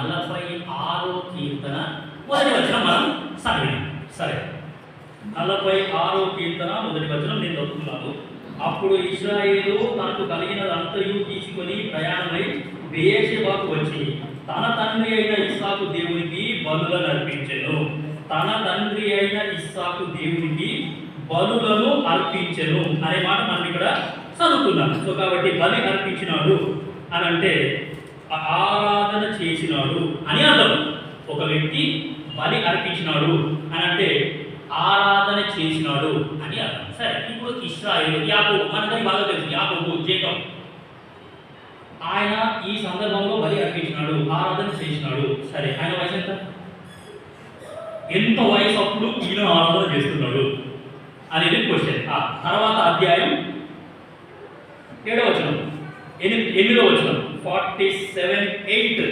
46వ కీర్తన మొదటి వచనం మనం చదివినాం. సరే, 46వ కీర్తన మొదటి వచనం నేను చదువుతున్నాను. అప్పుడు ఇశ్రాయేలు తనకు కలిగినదంతయు తీసుకొని ప్రయాణమై బెయేర్షెబాకు వచ్చి తన తండ్రి అయిన ఇస్సాకు దేవునికి బలులను అర్పించెను. తన తండ్రి అయిన ఇస్సాకు దేవునికి బలులను అర్పించెను అనే మాట మనం ఇక్కడ చదువుతున్నాం. సో కాబట్టి బలి అర్పించినాడు అని అంటే ఆరాధన చేసినాడు అని అర్థం. ఒక వ్యక్తి బలి అర్పించినాడు అని అంటే ఆరాధన చేసినాడు అని అర్థం. సరే, ఇప్పుడు ఇశ్రాయేలు, యాకోబు, మనకని బాగా తెలుసు, యాకోబు, జేకబ్, ఆయన ఈ సందర్భంలో బలి అర్పించినాడు, ఆరాధన చేసినాడు. సరే, ఆయన వయసు ఎంత వయసు అప్పుడు ఈయన ఆరాధన చేస్తున్నాడు అనేది క్వశ్చన్. తర్వాత అధ్యాయం 7వ వచనం, 8వ వచనం, 47:8.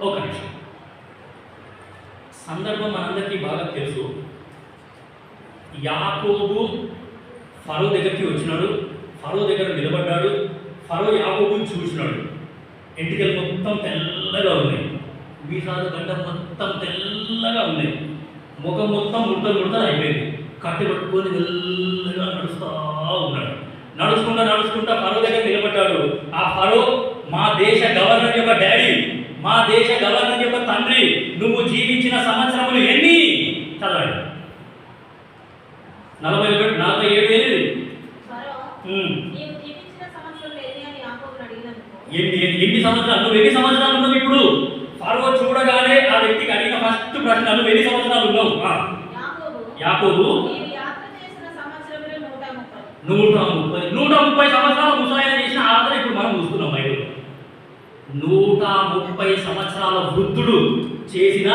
ఒక నిమిషం, సందర్భం మనందరికీ బాగా తెలుసు. యాకోబు ఫరో దగ్గరికి వచ్చినాడు, ఫరో దగ్గర నిలబడ్డాడు. ఫరో యాకోబుని చూసినాడు. ఎంటికలు మొత్తం తెల్లగా ఉన్నాయి, మీసాల గడ్డ మొత్తం తెల్లగా ఉన్నాయి, ముఖం మొత్తం ముడతలు అయిపోయింది. కట్టె పట్టుకొని మెల్లగా నడుస్తూ ఉన్నాడు. నడుచుకుంటా ఫరో దగ్గర నిలబడ్డాడు. ఆ ఫరో మా దేశ గవర్నర్ యొక్క డాడీ, మా దేశ గవర్నర్ యొక్క తండ్రి, నువ్వు జీవించిన సంవత్సరములు ఎన్ని? చదవండి. 47. ఎన్ని సంవత్సరాలు? నువ్వు ఎన్ని సంవత్సరాలు ఉన్నావు ఇప్పుడు? ఫరో చూడగానే ఆ వ్యక్తికి అడిగిన ఫస్ట్ ప్రశ్న, నువ్వు ఎన్ని సంవత్సరాలు ఉన్నావు? యాకోబు 130 సంవత్సరాలు ముసలాయన చేసిన ఆరాధన ఇప్పుడు మనం చూస్తున్నాం బైబిల్. 130 సంవత్సరాల వృద్ధుడు చేసిన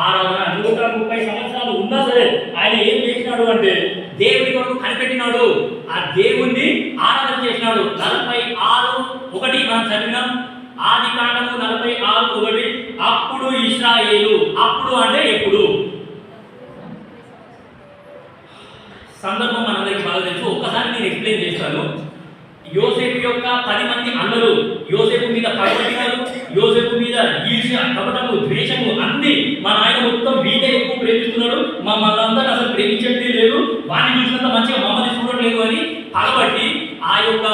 ఆరాధన. 130 సంవత్సరాలు ఉన్నా సరే ఆయన ఏం చేసినాడు అంటే దేవుడి కొరకు కనిపెట్టినాడు, ఆ దేవుణ్ణి ఆరాధన చేసినాడు. 46:1 మనం చదివినాం. ఆదికాండము 46:1. అప్పుడు ఇశ్రాయేలు, అప్పుడు అంటే ఎప్పుడు? సందర్భం మనందరికీ బాగా తెలుసు. ఒక్కసారి నేను ఎక్స్ప్లెయిన్ చేస్తాను. యోసేపు యొక్క 10 మంది అన్నలు యోసేపు మీద పగబట్టినారు. యోసేపు మీద ఈర్ష్య, కపటము, ద్వేషము అన్ని. మా నాయన మొత్తం వీటే ఎక్కువ ప్రేమిస్తున్నాడు, మనందరూ అసలు ప్రేమించట్లేదు లేదు, వాడిని చూసినంత మంచిగా మమ్మల్ని చూడట్లేదు అని పగబట్టి ఆ యొక్క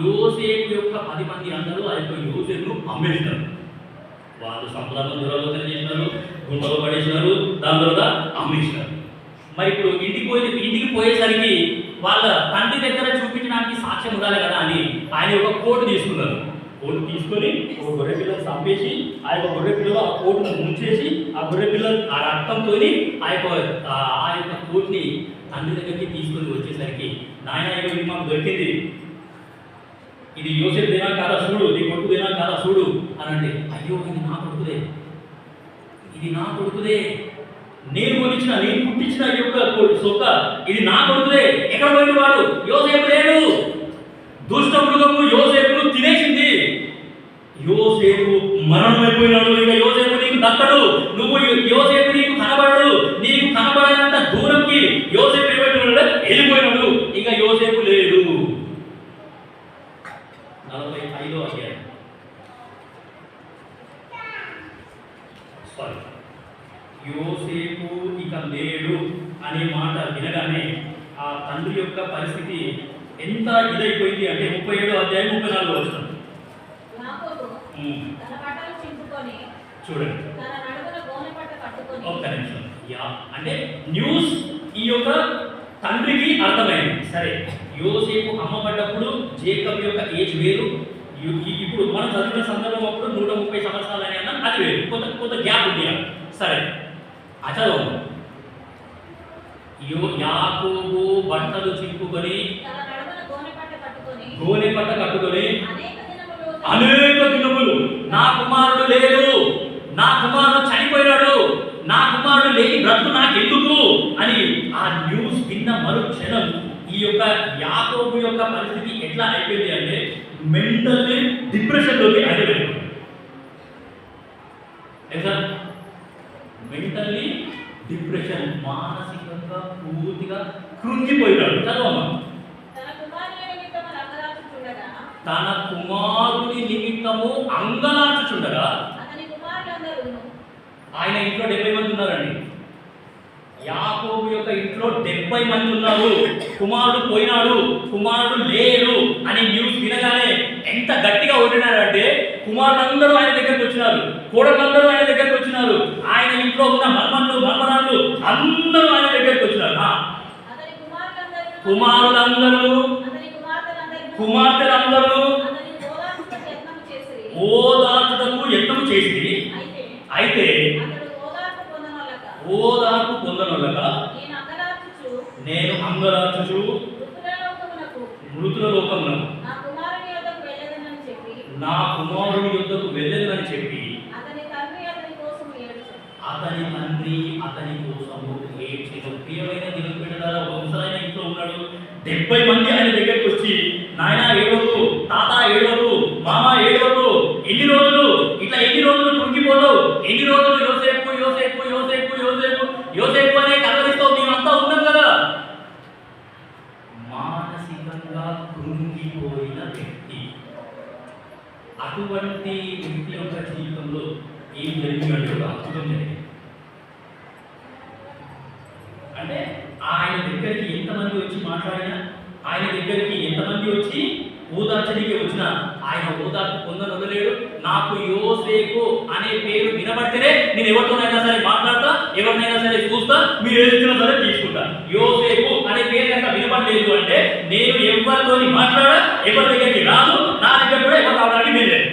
యోసేపు యొక్క 10 మంది అన్నలు ఆ యొక్క యోసేపును అమ్మేసినారు. వాళ్ళు సంపదను దురాలోచన చేసినారు, గుంటలో పడేసినారు, దాని తర్వాత అమ్మేసినారు. మరి ఇప్పుడు ఇంటికి పోయేసరికి వాళ్ళ తండ్రి దగ్గర చూపించడానికి సాక్ష్యం ఉండాలి కదా అని ఆయన ఒక కోటు తీసుకున్నారు. కోటు తీసుకొని ఒక గొర్రె పిల్లలు చంపేసి ఆ యొక్క గొర్రె పిల్లలు ఆ కోటును ముంచేసి ఆ గొర్రె పిల్లలు ఆ రక్తంతో ఆ యొక్క కోటుని తండ్రి దగ్గరికి తీసుకొని వచ్చేసరికి, నాయన ఇది మాకు దొరికింది, ఇది యోసేపు దేనా కాదా చూడు, నీ కొడుకు దేనా కాదా చూడు అని అంటే, అయ్యో ఇది నా కొడుకుదే, ఇది నా కొడుకుదే, నేను కొనిచ్చిన, నేను పుట్టించిన యొక్క సొక్క, ఇది నా కొడుకుదే. ఎక్కడ పోయింది వాడు? యోసేపు లేడు. దుష్ట మృగము యోసేపును తినేసింది. యోసేపు మరణమైపోయినాడు. ఇక యోసేపు నీకు దక్కడు, నువ్వు యోసేపు నీకు కనబడడు, నీకు కనబడనంత దూరంకి యోసేపు వెళ్ళిపోయినాడు. ఇక యోసేపు లేడు. 45వ అధ్యాయం. యోసేపు ఇక లేడు అనే మాట వినగానే ఆ తండ్రి యొక్క పరిస్థితి ఎంత ఇదైపోయింది అంటే 37వ అధ్యాయం 34వ వచనం చూడండి. ఒక్క నిమిషం. అంటే న్యూస్ ఈ యొక్క తండ్రికి అర్థమైంది. సరే, యోసేపు అమ్మబడ్డప్పుడు జేకబ్ యొక్క ఏజ్ వేరు, ఇప్పుడు మనం చదివిన సందర్భం అప్పుడు 130 సంవత్సరాలు అని అన్నా, అది వేరు, కొంత గ్యాప్ ఉంది. సరే, అచలం యాకోబు బట్టలు చింపుకొని గోనె పట్ట కట్టుకొని అనేక దినములు నా కుమారుడు లేడు, నా కుమారుడు చనిపోయినాడు, నా కుమారుడు లేని బ్రతుకు నాకెందుకు అని ఆ న్యూస్ విన్న మరుక్షణం ఈ యొక్క యాకోబు యొక్క పరిస్థితి ఎట్లా అయిపోయింది అంటే మెంటల్లీ డిప్రెషన్లోకి అయిపోయింది. మెంటల్లీ డిప్రెషన్, మానసికంగా పూర్తిగా కృంగిపోయినాడు. చదవమ్మా. తన కుమారుని నిమిత్తము అంగలార్చుచుండగా ఆయన ఇంట్లో 70 మంది ఉన్నారండి. యాకోబు యొక్క ఇంట్లో 70 మంది ఉన్నారు. కుమారుడు పోయినాడు, కుమారుడు లేడు అని న్యూస్ వినగానే ఎంత గట్టిగా ఓడినారంటే కుమారులందరూ ఆయన దగ్గరికి వచ్చినారు, కోడలందరూ ఆయన దగ్గరికి వచ్చినారు, ఆయన ఇంట్లో ఉన్న మర్మన్లు మర్మరాళ్ళు అందరూ ఆయన దగ్గరికి వచ్చినారు. కుమారులందరూ కుమార్తెలందరూ ఓదార్చుటకు యత్నం చేసి అయితే ఓదార్పు పొందనొల్లక నేను అంగలార్చుచు మృతుల లోకమునకు నా కుమారుని యొద్దకు వెళ్ళేదని చెప్పి అతని తండ్రి అతని కోసము ఏడ్చిన. ప్రియమైన దేవుని బిడ్డలారా, ఒకసారి ఇంట్లో ఉన్నాడు, 70 మంది ఆయన దగ్గరికి వచ్చి నాయన ఏడవకు, తాత ఏడవకు, మామ ఏడవకు, ఎన్ని రోజులు ఇట్లా ఎన్ని రోజులు కృంగిపోతావు, ఎన్ని రోజులు యోసేపు యోసేపు యోసేపు యోసేపు యోసేపు అనే కలవరిస్తావు, మేమంతా ఉన్నాం కదా. మానసికంగా కృంగిపోయిన వ్యక్తి, అటువంటి వ్యక్తి యొక్క జీవితంలో ఏం జరిగిందంటే ఒక అద్భుతం జరిగింది. అంటే ఆయన దగ్గరికి ఎంతమంది వచ్చి మాట్లాడినా, ఆయన దగ్గరికి ఎంతమంది వచ్చి ఓదార్చడానికి వచ్చినా ఆయన ఓదార్పు పొందనొదలేడు. నాకు యోసేపు అనే పేరు వినబడితేనే నేను ఎవరితోనైనా సరే మాట్లాడతా, ఎవరినైనా సరే చూస్తా, మీరు ఏదైనా సరే తీసుకుంటా. యోసేపు అనే పేరు కనుక వినబడలేదు అంటే నేను ఎవరితోని మాట్లాడా, ఎవరి దగ్గరికి రాదు, నా దగ్గర కూడా ఎవరు రావడానికి వెళ్ళలేదు.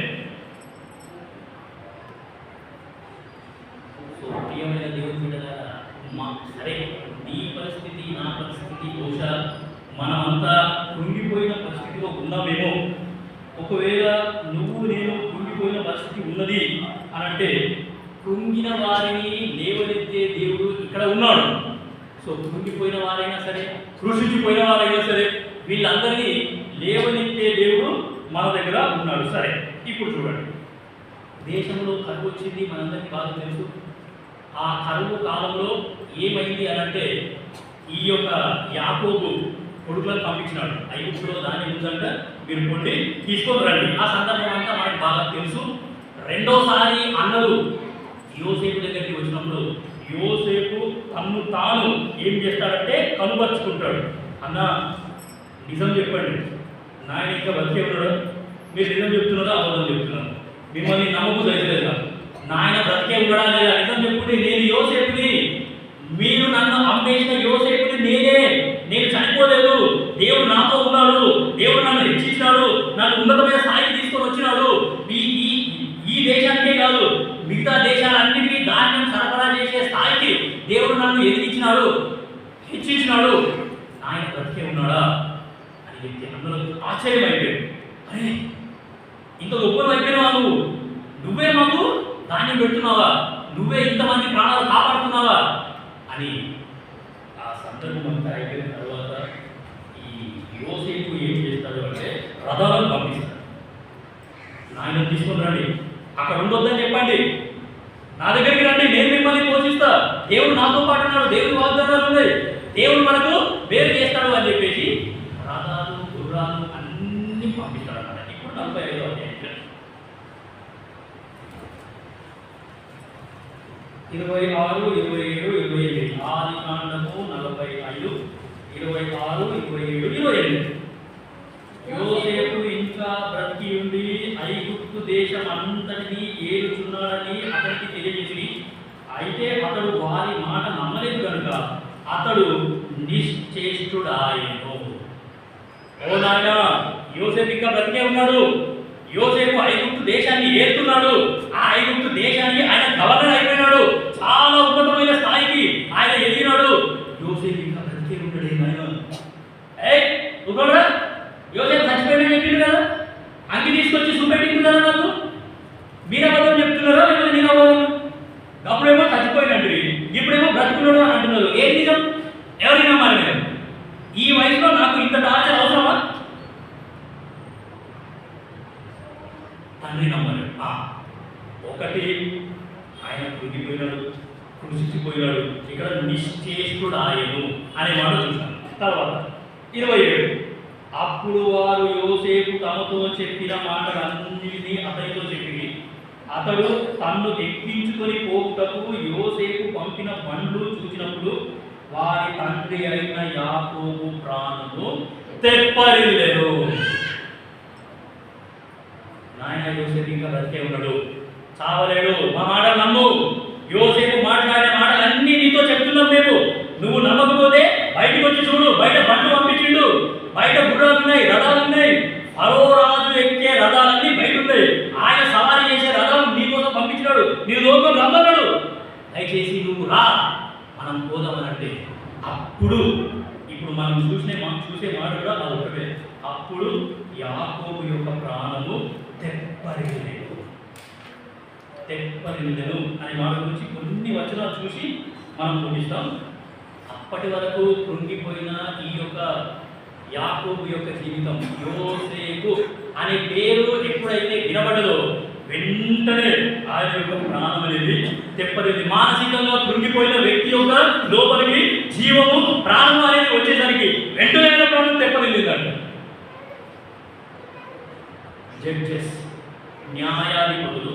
ప్రియమైన దేవుని బిడ్డలారా, సరే నీ పరిస్థితి నా పరిస్థితి బహుశా మనమంతా కృంగిపోయిన పరిస్థితిలో ఉన్నామేమో. ఒకవేళ నువ్వు నేను కృంగిపోయిన పరిస్థితి ఉన్నది అని అంటే కృంగిన వారిని లేవనెత్తే దేవుడు ఇక్కడ ఉన్నాడు. సో కృంగిపోయిన వారైనా సరే, కృషించిపోయిన వారైనా సరే, వీళ్ళందరినీ లేవనెత్తే దేవుడు మన దగ్గర ఉన్నాడు. సరే, ఇప్పుడు చూడండి, దేశంలో కరువు వచ్చింది, మనందరికీ బాగా తెలుసు. ఆ కరువు కాలంలో ఏమైంది అని అంటే ఈ యొక్క యాకోబు కొడుకులను పంపించినాడు. ఐగుప్తులో ధాన్యం ఉందంట, మీరు కొండి తీసుకొని రండి. ఆ సందర్భం అంతా మనకు బాగా తెలుసు. రెండోసారి అన్నలు యోసేపు దగ్గరికి వచ్చినప్పుడు యోసేపు తన్ను తాను ఏం చేస్తాడంటే కనుపరుచుకుంటాడు. అన్న నిజం చెప్పండి, నాయన ఇంకా బతికే ఉన్నాడు, మీరు నిజం చెప్తున్నారా అబద్ధం చెప్తున్నారు, మిమ్మల్ని నమ్మకు దయచేలేదు, నాయన బ్రతికే ఉన్నాడా లేదా నిజం చెప్పుకుంటే నేను యోసేపుని, మీరు నన్ను అమ్మేసిన యోసేపుని నేను చనిపోలేదు, దేవుడు నాతో ఉన్నాడు, దేవుడు నన్ను హెచ్చించినాడు, నన్ను ఉన్నతమైన స్థాయికి తీసుకొని వచ్చినాడు, ఈ దేశానికే కాదు మిగతా దేశాలన్నిటికీ ధాన్యం సరఫరా చేసే స్థాయికి దేవుడు నన్ను ఎదిగించినాడు, హెచ్చించినాడు, ఆయన బ్రతికే ఉన్నాడా అని చెప్తే అందులో ఆశ్చర్యం అయిపోయాడు. అరే ఇంత గొప్పలు అయిపోయినావా నువ్వే మాకు ధాన్యం పెడుతున్నావా, నువ్వే ఇంతమంది ప్రాణాలు కాపాడుతున్నావా అని. ఆ సందర్భం అంతా అయిపోయిన తర్వాత ఈ యోసేపు ఏం చేస్తాడు అంటే రథాలను పంపిస్తాడు. నాయన తీసుకొని రండి, అక్కడ ఉండొద్దని చెప్పండి, నా దగ్గరికి రండి, నేను మిమ్మల్ని పోషిస్తా, దేవుడు నాతో పాటు ఉన్నాడు, దేవుడు వాగ్దానాలు ఉన్నాయి, దేవుడు మనకు వేరు చేస్తాడు అని చెప్పేసి రథాలు గుర్రాలు అన్ని పంపిస్తాడు అన్నమాట. ఇప్పుడు 45వ అధ్యాయం 26, 27, 28 ఆదికాండము 45, 26, 27, 28. యోసేపు ఇంకా బ్రతికి ఉండి ఐగుప్తు దేశం అంతటిని ఏలుచున్నాడని అతనికి తెలియజేసి, అయితే అతడు వారి మాట నమ్మలేదు కనుక అతడు నిశ్చేష్టుడాయెను. ఓ నాయన, యోసేపు ఇంకా బ్రతికే ఉన్నాడు, యోసేపు ఐగుప్తు దేశాన్ని ఏలుతున్నాడు, ఆ ఐగుప్తు దేశానికి ఆయన గవర్నర్ అయిపోయినాడు, చాలా ఉన్నతమైన స్థాయికి ఆయన ఎదిగినాడు. యోసేపు ఇంకా బ్రతికే ఉంటాడే నాయన. యోసేపు చచ్చిపోయినా చెప్పిండు కదా, అంగి తీసుకొచ్చి చూపెట్టింది కదా నాకు, మీరు అబద్ధం చెప్తున్నారా లేదా నేను అబద్ధం? అప్పుడేమో చచ్చిపోయినట్టు, ఇప్పుడేమో బ్రతుకున్నాడు అని అంటున్నారు. ఏం నిజం? ఎవరి నమ్మాలి నేను? ఈ వయసులో నాకు ఇంత టార్చర్ అవసరమా? తండ్రి నమ్మాలి. ఒకటి ఆయన కృంగిపోయినాడు, కృషించిపోయినాడు, ఇక్కడ నిశ్చేష్టుడాయెను అనే మాట చూసాను. తర్వాత 27 అప్పుడు వారు యోసేపు తమతో చెప్పిన మాటలన్నిటినీ అతనితో చెప్పి అతడు తన్ను ఎక్కించుకొని పోవుటకు యోసేపు పంపిన బండ్లు చూసినప్పుడు వారి తండ్రి అయిన యాకోబు ప్రాణము తెప్పరిల్లెను. నాయన యోసేపు ఇంకా బ్రతికే ఉన్నాడు, చావలేడు. మా మాట నమ్ము. యోసేపు మాట్లాడే మాటలన్నీ నీతో చెప్తున్నాం మేము. నువ్వు నమ్మకపోతే బయటకు వచ్చి చూడు. బయట బండ్లు పంపించిండు, బయట గుర్రాలు ఉన్నాయి, రథాలు ఉన్నాయి. ఫరో రాజు ఎక్కే రథాలన్నీ బయట ఉన్నాయి. ఆయన సవారీ చేసే రథాలు నీకోసం పంపించినాడు. నీ లోకం రమ్మన్నాడు. దయచేసి నువ్వు రా, మనం పోదామనంటే అప్పుడు ఇప్పుడు మనం చూసే మాట కూడా అది ఒకటే. అప్పుడు యాకోబు యొక్క ప్రాణము తెప్పరిల్లెను అనే మాట గురించి కొన్ని వచనాలు చూసి మనం ముగిస్తాం. అప్పటి వరకు కృంగిపోయిన ఈ యొక్క యాకోబు యొక్క జీవితం, యోసేపు అనే పేరు ఎప్పుడైతే వినబడదో వెంటనే ఆయన యొక్క ప్రాణం అనేది తెప్పరిల్లి. మానసికంగా కృంగిపోయిన వ్యక్తి యొక్క లోపలికి జీవము ప్రాణం అనేది వచ్చేసరికి వెంటనే ప్రాణం తెప్పరిల్లిందంట. జడ్జెస్ న్యాయాధిపతులు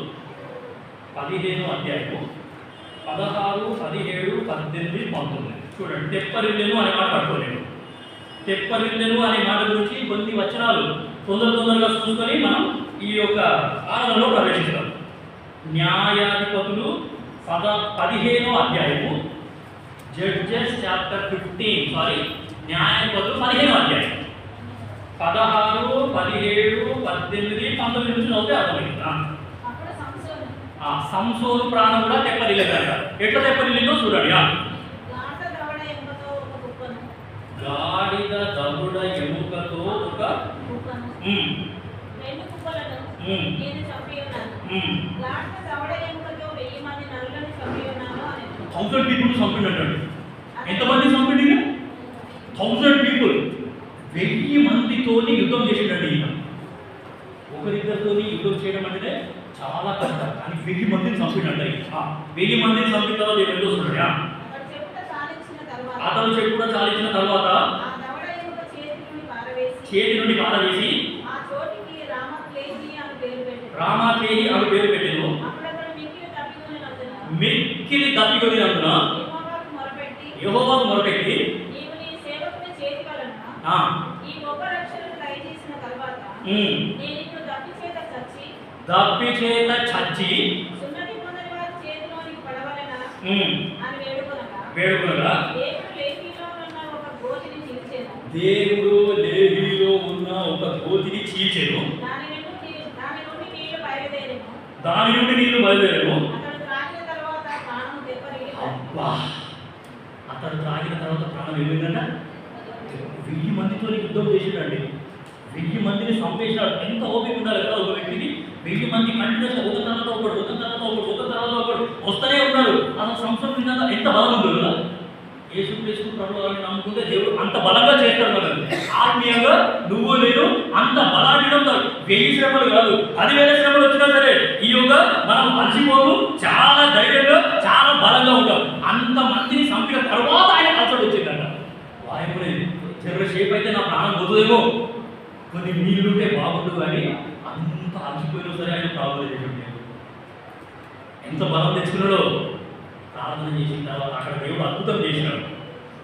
15వ అధ్యాయము 16, 17, 18, 19 చూడండి. తెప్పరిల్లెను అనే మాట పట్టుకోలేము. తెప్పరిల్లెను అనే మాట గురించి కొన్ని వచనాలు తొందరగా చూసుకొని మనం ఈ యొక్క ఆరాధనలో ప్రవేశిస్తాం. న్యాయాధిపతులు 15వ అధ్యాయము, జడ్జెస్ చాప్టర్ 15 న్యాయాధిపతులు 15వ అధ్యాయం 16, 17, 18, 19 నుంచి చదివితే అర్థమవుతుందా? సంసోను ప్రాణం కూడా తెప్పరిల్లేదంట. ఎట్లా తెప్పరిల్లిందో చూడండి. గాడిద దగుడ ఎముకతో ఒక 1000 పీపుల్ చంపినట్టు. ఎంతమంది చంపిండి? 1000 పీపుల్. 1000 మందితోని యుద్ధం చేసిండండి ఈయన. ఒకరిద్దరితో యుద్ధం చేయడం అంటే చాలా కష్టం, కానీ 1000 మందిని చంపినట్టు. 1000 మందిని చంపిన తర్వాత ఏమిటో చూడండి. అతను చెప్పు కూడా చాలించిన తర్వాత చేతి నుండి పారవేసి రామాక్లేహి అని పేరు పెట్టాను. మిక్కిలి తప్పికొనినందున యెహోవాకు మొరపెట్టి దప్పి చేత చచ్చి వేడుకొనగా దేవుడు లేవీలో ఉన్న ఒక గోతిని చీల్చెను. దాని నుండి నీళ్లు బయలుదేరేను. అతడు త్రాగిన తర్వాత ప్రాణం ఏమైందంట? 1000 మందితో యుద్ధం చేసిండండి. 1000 మందిని చంపేసినాడు. ఎంత ఓపిక ఉండాలి కదా ఒక వ్యక్తికి. 1000 మంది కంటిన్యూస్ ఒక తర్వాత ఒకడు వస్తూనే ఉన్నాడు. అసలు సంవత్సరం నిండా ఎంత బలం ఉందో కదా. యేసుక్రీస్తు ప్రభువు వారిని నమ్ముకుంటే దేవుడు అంత బలంగా చేస్తాడు కదా. ఆత్మీయంగా నువ్వు నేను అంత బలాఢ్యం. 1000 శ్రమలు కాదు, 10,000 శ్రమలు వచ్చినా సరే ఈ యొక్క మనం మర్చిపోము. చాలా ధైర్యంగా, చాలా బలంగా ఉంటాం. అంత మందిని చంపిన తర్వాత ఆయన అలసట వచ్చిందంట. వాయువుని చివరి షేప్ అయితే నా ప్రాణం పోతుందేమో, కొన్ని నీళ్ళుంటే బాగుండు, కానీ అంత అలసిపోయినా సరే ఆయన ప్రార్థన చేసిండు. ఎంత బలం తెచ్చుకున్నాడో. ప్రార్థన చేసిన తర్వాత అక్కడ దేవుడు అద్భుతం చేసినాడు.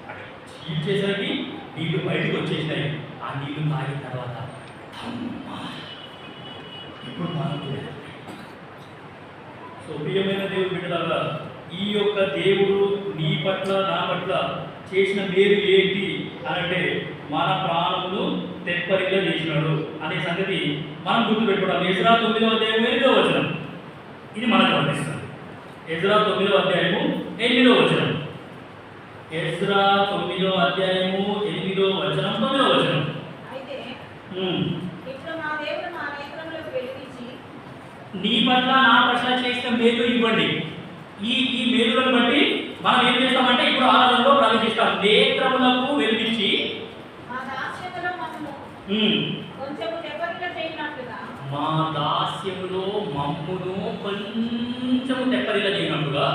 అక్కడ చీట్ చేసరికి నీళ్లు బయటకు వచ్చేసినాయి. ఆ నీళ్లు తాగిన తర్వాత ఇప్పుడు బాగుంటుంది. సో ప్రియమైన దేవుడు బిడ్డలారా, ఈ యొక్క దేవుడు నీ పట్ల నా పట్ల చేసిన మేలు ఏంటి అంటే మన ప్రాణమును తెప్పరిగా చేసినాడు అనే సంగతి మనం గుర్తుపెట్టుకోవడం. ఎజ్రా 9వ అధ్యాయం 8వ వచనం ఇది మనకు వర్తిస్తుంది. ఎజ్రా 9వ అధ్యాయము 8వ వచనం. ఎజ్రా 9వ అధ్యాయము 8వ వచనం 9వ వచనం. నీ పట్ల నా పట్ల చేసిన మేలు ఇవ్వండి. ఈ మేలులను బట్టి మనం ఏం చేస్తామంటే ఇప్పుడు ఆరాధనలో ప్రవేశిస్తాం. నేత్రములకు వెలిగించి మా దాస్యములో మమ్మును కొంచెము తెప్పరిల్ల చేయనట్టుగా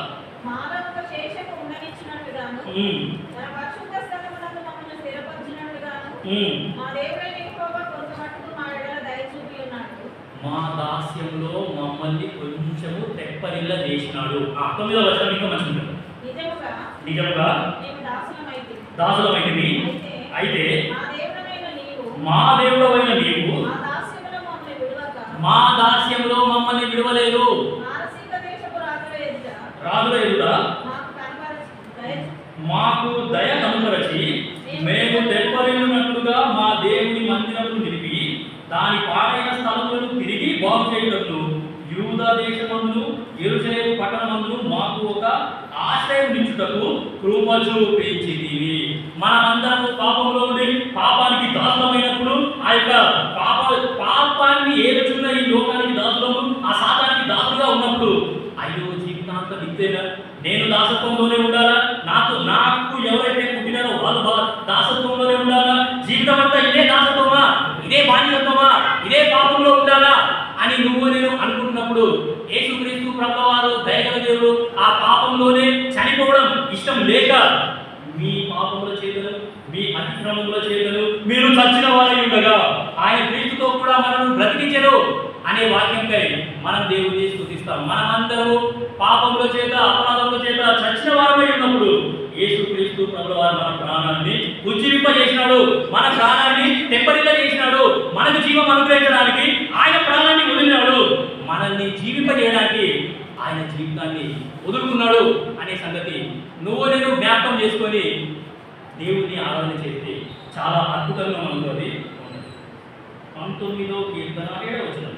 మా దాస్యంలో మమ్మల్ని కొంచెము తెప్పరిల్ల చేసినాడు. 9వ వచనం ఇంకా మంచిగా ఉంటుంది. నిజముగా దాసులమైతిమి, అయితే మా దేవుడవైన నీవు మా దాస్యంలో మమ్మల్ని విడవలేదు. రాజుల ఎదుట మాకు దయ కనుపరచి మేము తెప్పరిల్లునట్లుగా మా దేవుని మందిరమును నిలిపి దాని పాడైన స్థలములను తిరిగి బాగు చేయుటకు యూదా దేశమందును యెరూషలేము పట్టణమందును మాకు ఒక ఆశ్రయం నిచ్చుటకు కృప చూపించితివి. మనమందరము పాపంలో ఉండి పాపానికి దాసులమైనప్పుడు ఆ యొక్క పాపాన్ని ఏలుచున్న ఈ లోకానికి దాసులము, ఆ శాతానికి దాసులుగా ఉన్నప్పుడు అయ్యో జీవితాంతం ఇంతేనా, నేను దాసత్వంలోనే ఉండాలా, నాకు ఎవరైతే పుట్టినారో వాళ్ళు దాసత్వంలోనే ఉండాలా, జీవితం అంతా ఇదే దాసత్వమా, ఇదే బానిసత్వమా, ఇదే పాపంలో ఉండాలా అని నువ్వు నేను అనుకుంటున్నప్పుడు యేసుక్రీస్తు ప్రభువారు దయగల దేవుడు ఆ పాపంలోనే చనిపోవడం ఇష్టం లేక మీ పాపంలో చేతను మీ అతిక్రమంలో చేతను మీరు చచ్చిన వారై ఉండగా ఆయన క్రీస్తుతో కూడా మనల్ని బ్రతికించెను అనే వాక్యంపై మనం దేవుడిని స్తుతిస్తాం. మనమందరము పాపంలో చేత అపరాధంలో చేత చచ్చిన వారమై ఉన్నప్పుడు యేసుక్రీస్తు ప్రభువారు మన ప్రాణాన్ని ఉజ్జీవింపజేసినాడు, మన ప్రాణాన్ని తెప్పరిల్ల చేసినాడు. మనకు జీవం అనుగ్రహించడానికి ఆయన ప్రాణాన్ని వదిలినాడు, మనల్ని జీవింపజేయడానికి ఆయన జీవితాన్ని వదులుకున్నాడు అనే సంగతి నువ్వు నేను జ్ఞాపకం చేసుకొని దేవుడిని ఆరాధన చేస్తే చాలా అద్భుతంగా మనకు అది ఉంటుంది. 19వ కీర్తన 7వ వచనం.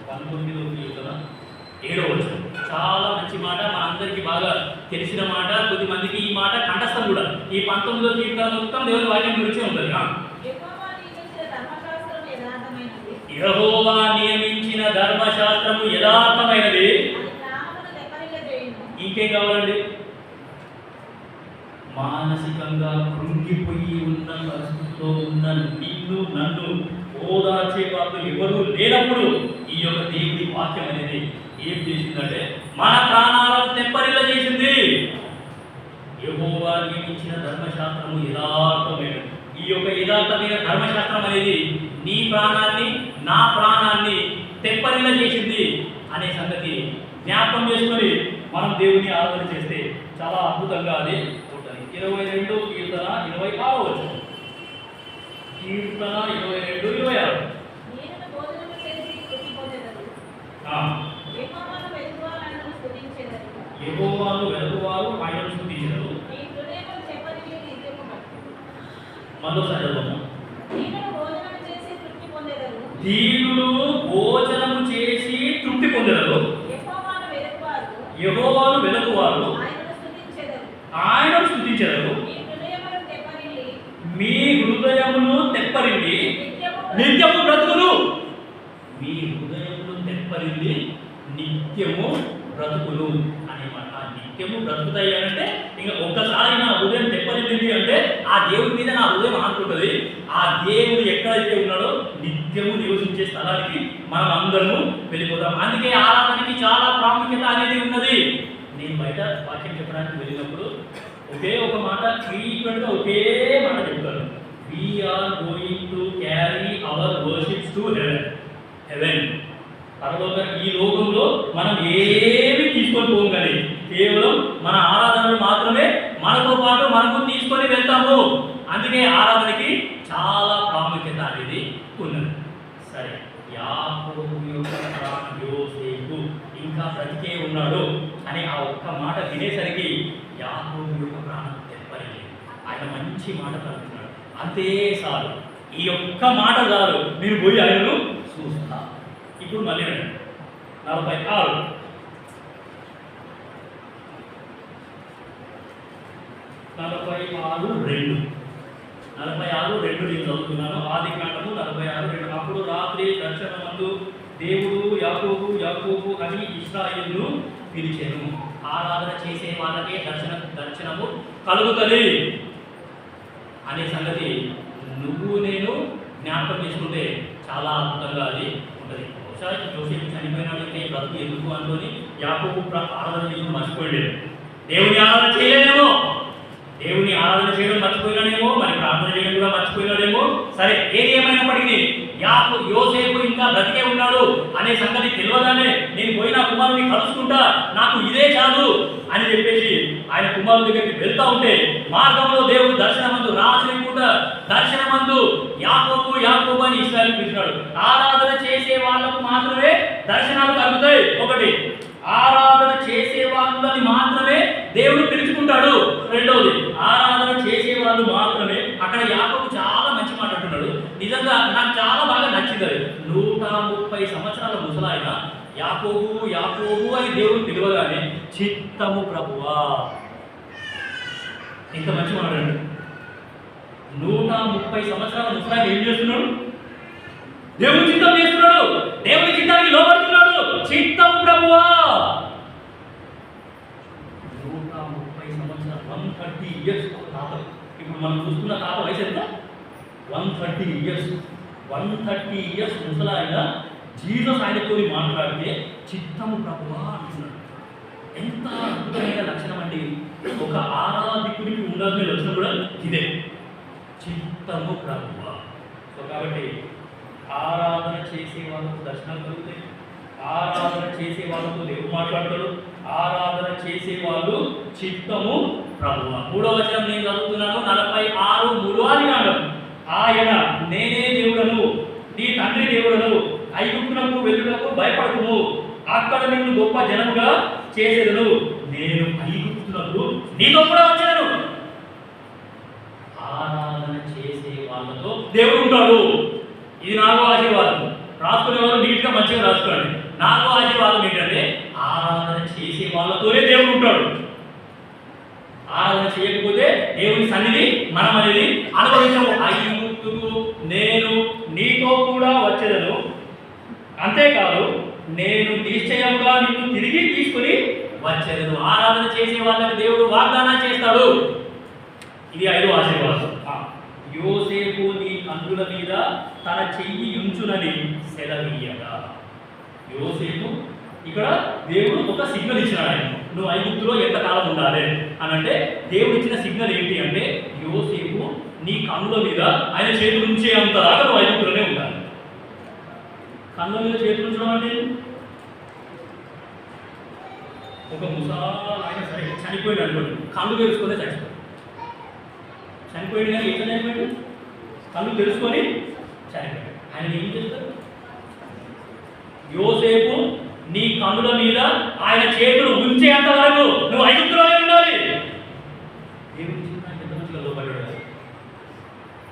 19వ కీర్తన 7వ వచనం చాలా మంచి మాట, మనందరికీ బాగా తెలిసిన మాట. కొద్దిమందికి ఈ మాట కంఠస్థం కూడా. ఈ 19వ కీర్తన మొత్తం దేవుని వాక్యం గురించే ఉంటుంది. యెహోవా నియమించిన ధర్మశాస్త్రము యథార్థమైనది. ఇంకేం కావాలండి? మానసికంగా కృంగిపోయి ఉన్న పరిస్థితిలో ఉన్న నిన్ను నన్ను ఓదార్చే వాళ్ళు ఎవరు లేనప్పుడు ఈ యొక్క దేవుడి వాక్యం అనేది ఏం చేసిందంటే మన ప్రాణాలను తెప్పరిల్ల చేసింది. యెహోవా నియమించిన ధర్మశాస్త్రము యథార్థమైనది. ఈ యొక్క యథార్థమైన ధర్మశాస్త్రం అనేది నీ ప్రాణాన్ని నా ప్రాణాన్ని తెప్పరిల్ల చేసింది అనే సంగతి జ్ఞాపకం చేసుకొని మనం దేవుని ఆరాధన చేస్తే చాలా అద్భుతంగా అది ఉంటుంది. 22 కీర్తన 26వ వచనం. కీర్తన 22:26. యెహోవాను వెలుగువారు ఆయనను స్తుతించెదరు. మరోసారి చదవము. దీనులు భోజనము చేసి తృప్తి పొందెదరు. యెహోవాను వెలుగువారు ఆయనను స్తుతించెదరు. మీ హృదయములు తెప్పరిల్లి నిత్యము బ్రతుకును. మీ హృదయములు తెప్పరిల్లి నిత్యము బ్రతుకును అనే మాట. నిత్యము బ్రతుకుతాయి అంటే ఇంకా ఒక్కసారి నా హృదయం తెప్పరిల్లింది అంటే ఆ దేవుడి మీద నా హృదయం ఆనుకుంటుంది. ఆ దేవుడు ఎక్కడైతే ఉన్నాడో నిత్యము నివసించే స్థలానికి మనం అందరము వెళ్ళిపోతాం. అందుకే ఆరాధనకి చాలా ప్రాముఖ్యత అనేది ఉన్నది. నేను బయట వాక్యం చెప్పడానికి వెళ్ళినప్పుడు ఒకే ఒక మాట ఫ్రీక్వెంట్గా ఒకే మాట చెప్తాను. We are going to carry our worships to heaven. పరలోక ఈ లోకంలో మనం ఏమి తీసుకొని పోం, కానీ కేవలం మన ఆరాధనలు మాత్రమే మనతో పాటు మనకు తీసుకొని వెళ్తాము. అందుకే ఆరాధనకి చాలా ప్రాముఖ్యత అనేది ఉన్నది. సరే, యాకోబు యొక్క ప్రాణం యోసేపు ఇంకా బ్రతికే ఉన్నాడు అనే ఆ ఒక్క మాట వినేసరికి యాకోబు యొక్క ప్రాణం తెప్పలేదు. ఆయన మంచి మాట పలుకుతున్నాడు, అంతే చాలు. ఈ ఒక్క మాట చాలు, మీరు పోయి ఆయనను చూస్తా. ఇప్పుడు మళ్ళీ 46 46:2 నేను చదువుతున్నాను. ఆదికాండము 46:2. అప్పుడు రాత్రి దర్శనమందు దేవుడు యాకోబు యాకోబు అని ఇశ్రాయేలును పిలిచెను. ఆరాధన చేసే వాళ్ళకే దర్శనము కలుగుతుంది అనే సంగతి నువ్వు నేను జ్ఞాపకం చేసుకుంటే చాలా అద్భుతంగా అది ఉంటుంది. ఒకసారి యోసేపు చనిపోయినాడంటే బ్రతుకు ఎందుకు అనుకొని యాకోబు ఆరాధన చేయడం మర్చిపోయాడు. దేవుని ఆరాధన చేయలేదేమో, దేవుని ఆరాధన చేయడం మర్చిపోయినాడేమో, మరి ప్రార్థన చేయడం కూడా మర్చిపోయినాడేమో. సరే, ఏది ఏమైనప్పటికీ యోసేపు ఇంకా బ్రతికే ఉన్నాడు అనే సంగతి తెలియగానే నేను పోయి నా కుమారుని కలుసుకుంటా, నాకు ఇదే చాలు అని చెప్పేసి ఆయన కుమారుడి దగ్గరికి వెళ్తా ఉంటే మార్గంలో దేవుడు దర్శనమందు రాత్రిపూట దర్శనమందు యాకోబు యాకోబు అని ఇశ్రాయేలు పిలిచాడు. ఆరాధన చేసే వాళ్ళకు మాత్రమే దర్శనాలు కలుగుతాయి. ఒకటి, ఆరాధన చేసే వాళ్ళని మాత్రమే దేవుడు పిలుచుకుంటాడు. రెండవది, ఆరాధన చేసే వాళ్ళు మాత్రమే. అక్కడ యాకోబు చాలా మంచి మాట అంటున్నాడు, నిజంగా నాకు చాలా బాగా నచ్చింది. 130 సంవత్సరాల ముసలాయన యాకోబు యాకోబు అని దేవుడు పిలవగానే చిత్తము ప్రభువా, ఇంత మంచి మాట అండి. 130 సంవత్సరాల ముసలాయన ఏం చేస్తున్నాడు? దేవుని చిత్తం చేస్తున్నాడు, దేవుని చిత్తానికి లోబడుతున్నాడు. చిత్తం ప్రభువా. 130 సంవత్సరాలు, 130 ఇయర్స్ తాత. ఇప్పుడు మనం చూస్తున్న తాత వయసు ఎంత? 130 ఇయర్స్. 130 ఇయర్స్ ముసలాయన జీసస్ ఆయనతో మాట్లాడితే చిత్తము ప్రభువా అంటున్నాడు. ఎంత అద్భుతమైన లక్షణం అండి. ఒక ఆరాధికుడికి ఉండాల్సిన లక్షణం కూడా ఇదే, చిత్తము ప్రభువా. సో కాబట్టి ఆరాధన చేసే వాళ్ళకు దర్శనం కలుగుతాయి, ఆరాధన చేసే వాళ్ళతో దేవుడు మాట్లాడతాడు, ఆరాధన చేసే వాళ్ళు చిత్తము ప్రభువా. 3వ వచనం నేను చదువుతున్నాను, 46:3 నాడు, ఆయన నేనే దేవుడను, నీ తండ్రి దేవుడను, ఐగుప్తులకు వెళ్ళుటకు భయపడకుము, అక్కడ నిన్ను గొప్ప జనముగా చేసేదను, నేను ఐగుప్తులకు నీతో కూడా వచ్చాను. ఆరాధన చేసే వాళ్ళతో దేవుడు ఉంటాడు. ఇది 4వ ఆశీర్వాదం. రాసుకునే వాళ్ళు నీట్గా మంచిగా రాసుకోండి. 4వ ఆశీర్వాదం ఏంటంటే ఆరాధన చేసే వాళ్ళతోనే దేవుడు ఉంటాడు. ఆరాధన చేయకపోతే దేవుని సన్నిధి మనం అనేది అనుభవించము. ఐగుప్తుకు నేను నీతో కూడా వచ్చేదను, అంతేకాదు నేను నిశ్చయంగా నిన్ను తిరిగి తీసుకుని వచ్చేదను. ఆరాధన చేసే వాళ్ళకి దేవుడు వాగ్దానం చేస్తాడు. ఇది 5వ ఆశీర్వాదం. యోసేపు నీ కన్నుల మీద తన చెయ్యి ఉంచునని సెలవీయగా. యోసేపు ఇక్కడ దేవుడు ఒక సిగ్నల్ ఇచ్చినాడు. ఆయన నువ్వు ఐగుప్తులో ఎంతకాలం ఉండాలి అని అంటే దేవుడు ఇచ్చిన సిగ్నల్ ఏంటి అంటే యోసేపు నీ కన్నుల మీద ఆయన చేతులు ఉంచే అంతదాకా నువ్వు ఐగుప్తులోనే ఉండాలి. కన్నుల మీద చేతులు ఉంచడం అంటే ఒక ముసలాయన ఆయన సరే చనిపోయాడు అనుకోండి, కళ్ళు తెలుసుకునే చచ్చిపోయాడు. చనిపోయాడు కానీ ఎట్లా చనిపోయాడు? కళ్ళు తెలుసుకొని చనిపోయాడు. ఆయన ఏం చేస్తారు? యోసేపు నీ కన్నుల మీద ఆయన చేతులు ఉంచేంత వరకు నువ్వు ఐగుప్తులోనే ఉండాలి. దేవుని చిత్తానికి ఎంత మంచిగా లోబడ్డాడు.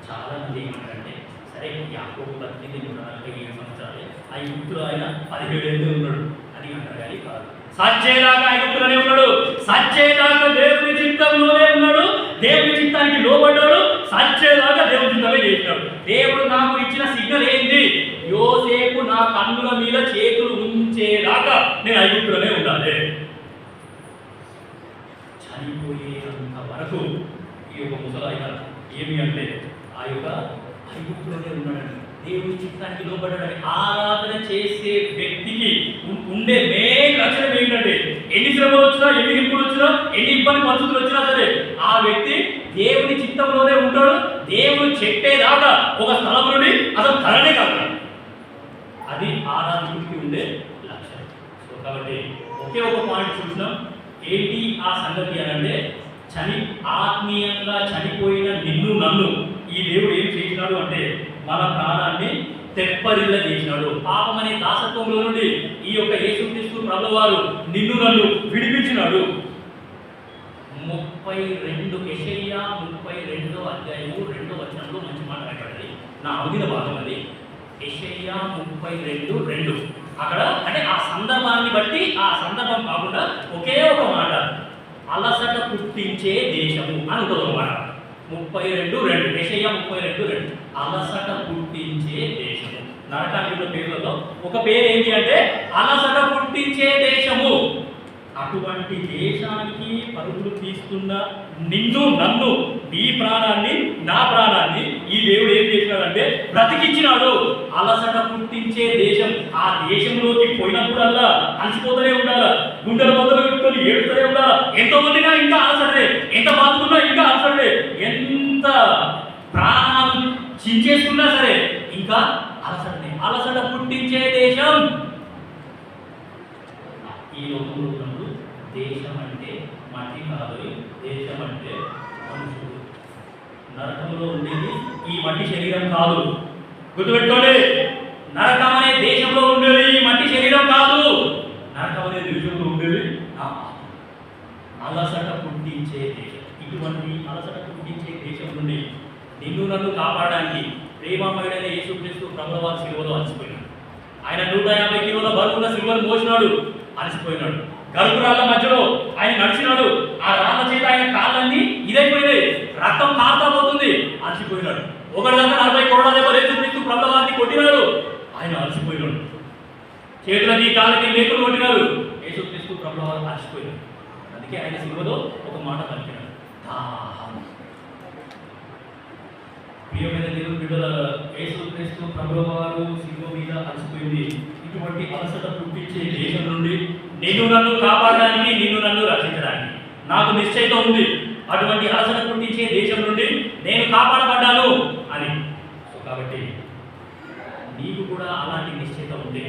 చాలా మంది ఏమంటారంటే సరే యాకోబు 47 సంవత్సరాలే, ఐగుప్తులో ఆయన 17 ఏళ్ళు ఉన్నాడు అని అంటారు. కానీ కాదు, సచ్చేదాకా ఐగుప్తులోనే ఉన్నాడు. సచ్చేదాకా దేవుని చిత్తంలోనే ఉన్నాడు. దేవుని చిత్తానికి లోబడ్డాడు. సచ్చేదాకా దేవుని చిత్తమే చేసినాడు. దేవుడు నాకు ఇచ్చిన సిగ్నల్ ఏంటి? యోసేపు నా కన్నుల మీద చేతులు ఉంచేదాకా నేను ఐగుప్తులోనే ఉండాలి. చనిపోయేంత వరకు ఈ యొక్క ముసలాయన ఏమి అంటే ఆ యొక్క ఐగుప్తులోనే ఉన్నాడని, దేవుని చిత్తానికి లోబడ్డాడని. ఆరాధన చేసే వ్యక్తికి ఉండే మెయిన్ లక్షణం ఏంటంటే ఎన్ని శ్రమలు వచ్చినా, ఎన్ని హింపులు వచ్చినా, ఎన్ని ఇబ్బంది పరిస్థితులు వచ్చినా సరే ఆ వ్యక్తి దేవుని చిత్తంలోనే ఉంటాడు. దేవుడు చెప్పేదాకా ఒక స్థలం నుండి అసలు కలనే కాదు. అది ఆరాధకుడికి ఉండే లక్షణం. సో కాబట్టి ఒకే ఒక పాయింట్ చూసినాం. ఏంటి ఆ సంగతి అని అంటే ఆత్మీయంగా చనిపోయిన నిన్ను నన్ను ఈ దేవుడు ఏం చేసినాడు అంటే మన ప్రాణాన్ని తెప్పరిల్ల చేసినాడు. పాపం అనే దాసత్వంలో నుండి ఈ యొక్క యేసుక్రీస్తు ప్రభువారు నిన్ను నన్ను విడిపించినాడు. 32 యెషయా 32వ అధ్యాయము 2వ వచనంలో మంచి మాట రాయబడింది. నా అవధిన భాగం అది. యెషయా 32:2. అక్కడ అంటే ఆ సందర్భాన్ని బట్టి, ఆ సందర్భం కాకుండా ఒకే ఒక మాట, అలసట పుట్టించే దేశము అని ఉంటుంది ఒక మాట. 32:2 యెషయా 32:2 అలసట పుట్టించే దేశము. నరకానికి పేర్లలో ఒక పేరు ఏంటి అంటే అలసట పుట్టించే దేశము. అటువంటి దేశానికి పరుగులు తీస్తున్న నిన్ను నన్ను, నీ ప్రాణాన్ని నా ప్రాణాన్ని ఈ దేవుడు ఏం చేసినాడంటే బ్రతికించినాడు. అలసట పుట్టించే దేశం. ఆ దేశంలోకి పోయినప్పుడల్లా అలసిపోతూనే ఉండాలా, గుండెల మొదలు పెట్టుకొని ఏడుతూనే ఉండాలా. ఎంతో మందిగా ఇంకా అలసడే, ఎంత బాధకున్నా ఇంకా అలసడే, ఎంత ప్రాణాలు చించేసుకున్నా సరే ఇంకా అలసట పుట్టించే దేశం ఈ లోకంలో ఉన్నప్పుడు. దేశం అంటే మట్టి కాదు, దేశం అంటే మనుషులు. నరకంలో ఉండేది ఈ మట్టి శరీరం కాదు, గుర్తుపెట్టుకోండి. నరకం అనే దేశంలో ఉండేది ఈ మట్టి శరీరం కాదు, నరకం అనే దేశంలో ఉండేది అలసట పుట్టించే దేశం. ఇటువంటి అలసట పుట్టించే దేశం నుండి నిన్ను నన్ను కాపాడడానికి ప్రేమమయుడైన యేసుక్రీస్తు ప్రభుల వారి సిలువలో అలసిపోయినాడు. ఆయన 150 కిలోల బరువున్న సిలువను మోసినాడు, అలసిపోయినాడు. గరుకురాళ్ళ మధ్యలో ఆయన నడిచినాడు, ఆ రాళ్ళ చేత ఆయన కాళ్ళన్నీ ఇదైపోయినాయి, రక్తం కారుతా పోతుంది, అలసిపోయినాడు. ఒకటి దాకా 40 కోట్ల దెబ్బ యేసుక్రీస్తు ప్రభుల వారిని కొట్టినాడు, ఆయన అలసిపోయినాడు. చేతులకి కాళ్ళకి మేకులు కొట్టినాడు, యేసుక్రీస్తు ప్రభుల వారు అలసిపోయినాడు. అందుకే ఆయన సిలువలో ఒక మాట పలికినాడు, దాహం. ప్రియమైన దేవుని బిడ్డల, యేసుక్రీస్తు ప్రభుల వారు సిలువ మీద అలసిపోయింది. ఇటువంటి అలసట పుట్టించే దేశం నుండి నిన్ను నన్ను కాపాడడానికి, నిన్ను నన్ను రక్షించడానికి నాకు నిశ్చయిత ఉంది. అటువంటి అలసట పుట్టించే దేశం నుండి నేను కాపాడబడ్డాను అని. కాబట్టి నీకు కూడా అలాంటి నిశ్చయిత ఉంటే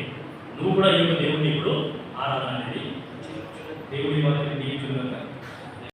నువ్వు కూడా ఈ యొక్క దేవుడిని ఇప్పుడు ఆరాధన అనేది దేవుడి వారిని దీవించుగాక.